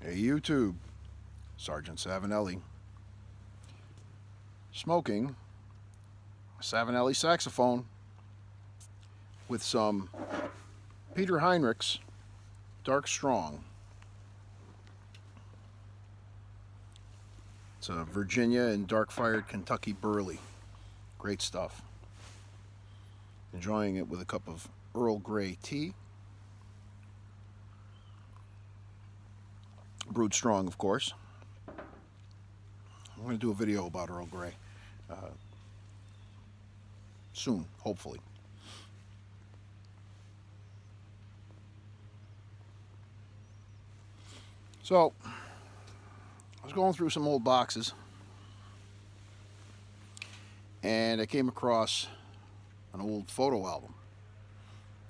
Hey YouTube, Sergeant Savinelli, smoking a Savinelli saxophone with some Peter Heinrich's Dark Strong. It's a Virginia and dark-fired Kentucky Burley. Great stuff. Enjoying it with a cup of Earl Grey tea. Brewed strong, of course. I'm going to do a video about Earl Grey soon, hopefully. So, I was going through some old boxes and I came across an old photo album.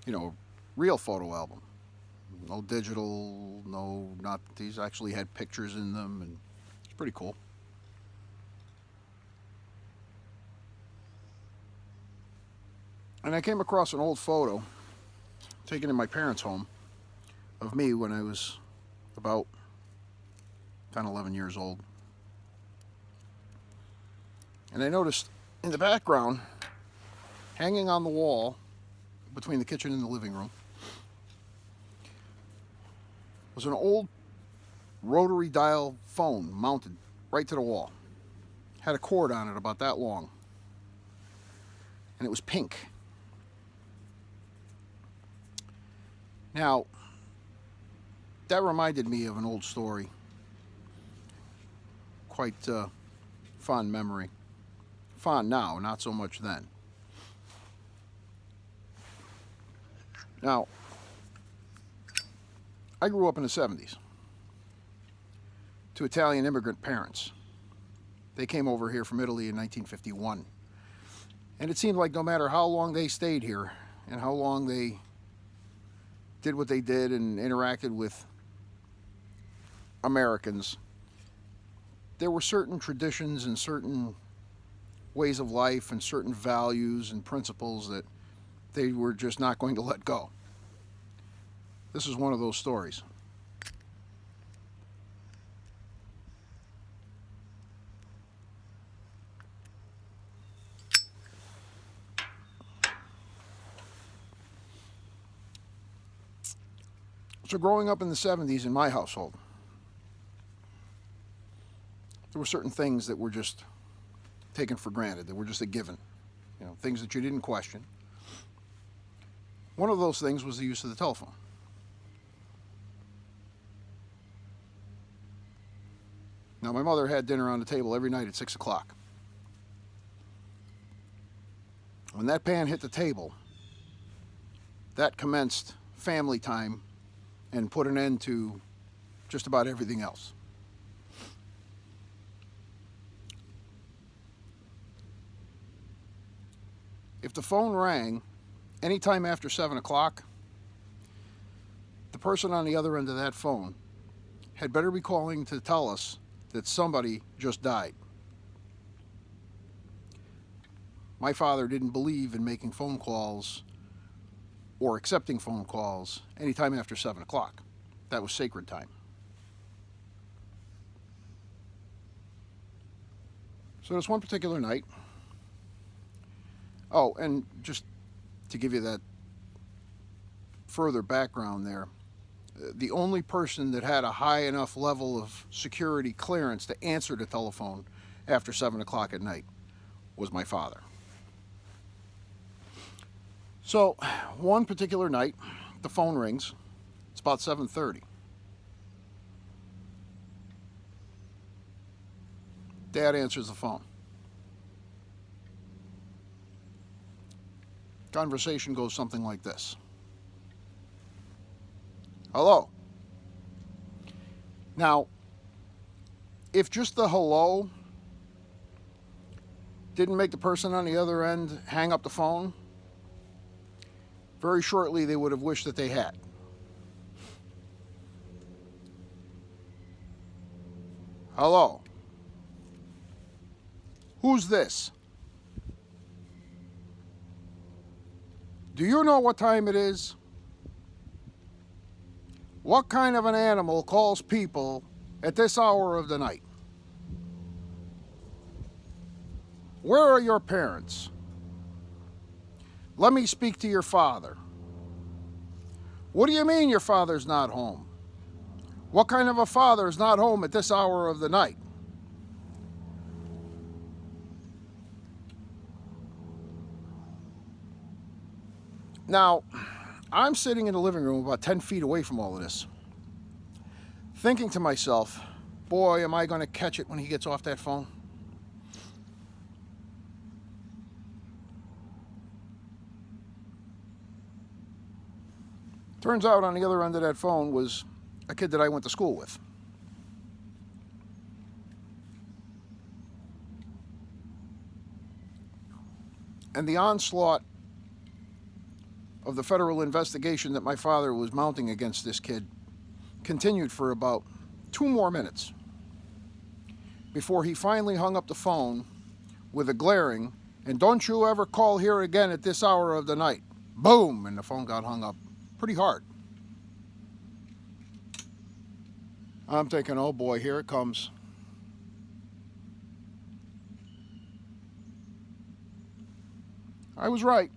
You know, real photo album. No digital, no, not, these actually had pictures in them, and it's pretty cool. And I came across an old photo taken in my parents' home of me when I was about 10, 11 years old. And I noticed in the background, hanging on the wall between the kitchen and the living room, was an old rotary dial phone mounted right to the wall. Had a cord on it about that long. And it was pink. Now, that reminded me of an old story. Quite fond memory. Fond now, not so much then. Now, I grew up in the 70's to Italian immigrant parents. They came over here from Italy in 1951. And it seemed like no matter how long they stayed here and how long they did what they did and interacted with Americans, there were certain traditions and certain ways of life and certain values and principles that they were just not going to let go. This is one of those stories. So growing up in the 70's in my household, there were certain things that were just taken for granted, that were just a given. You know, things that you didn't question. One of those things was the use of the telephone. Now, my mother had dinner on the table every night at 6 o'clock. When that pan hit the table, that commenced family time and put an end to just about everything else. If the phone rang anytime after 7 o'clock, the person on the other end of that phone had better be calling to tell us that somebody just died. My father didn't believe in making phone calls or accepting phone calls anytime after 7 o'clock. That was sacred time. So this one particular night, oh, and just to give you that further background there, the only person that had a high enough level of security clearance to answer the telephone after 7 o'clock at night was my father. So one particular night, the phone rings. It's about 7:30. Dad answers the phone. Conversation goes something like this. Hello. Now, if just the hello didn't make the person on the other end hang up the phone, very shortly they would have wished that they had. Hello. Who's this? Do you know what time it is? What kind of an animal calls people at this hour of the night? Where are your parents? Let me speak to your father. What do you mean your father's not home? What kind of a father is not home at this hour of the night? Now, I'm sitting in the living room about 10 feet away from all of this, thinking to myself, boy, am I going to catch it when he gets off that phone. Turns out on the other end of that phone was a kid that I went to school with. And the onslaught of the federal investigation that my father was mounting against this kid continued for about 2 more minutes before he finally hung up the phone with a glaring, "And don't you ever call here again at this hour of the night." Boom! And the phone got hung up pretty hard. I'm thinking, oh boy, here it comes. I was right.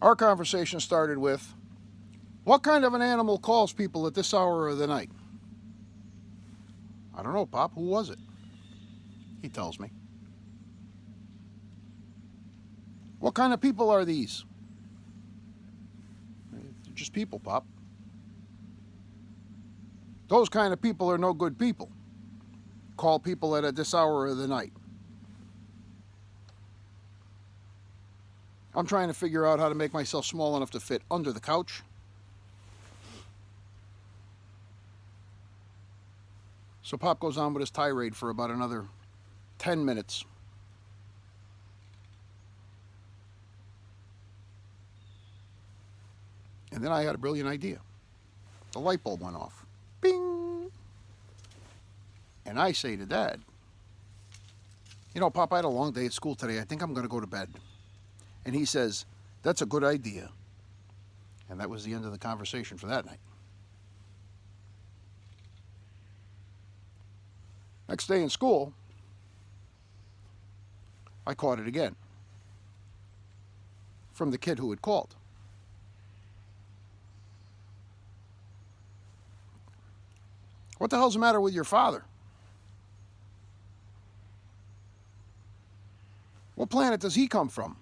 Our conversation started with, what kind of an animal calls people at this hour of the night? I don't know, Pop. Who was it? He tells me. What kind of people are these? They're just people, Pop. Those kind of people are no good people. Call people at this hour of the night. I'm trying to figure out how to make myself small enough to fit under the couch. So Pop goes on with his tirade for about another 10 minutes. And then I had a brilliant idea. The light bulb went off. Bing! And I say to Dad, you know, Pop, I had a long day at school today. I think I'm going to go to bed. And he says, that's a good idea. And that was the end of the conversation for that night. Next day in school, I caught it again from the kid who had called. What the hell's the matter with your father? What planet does he come from?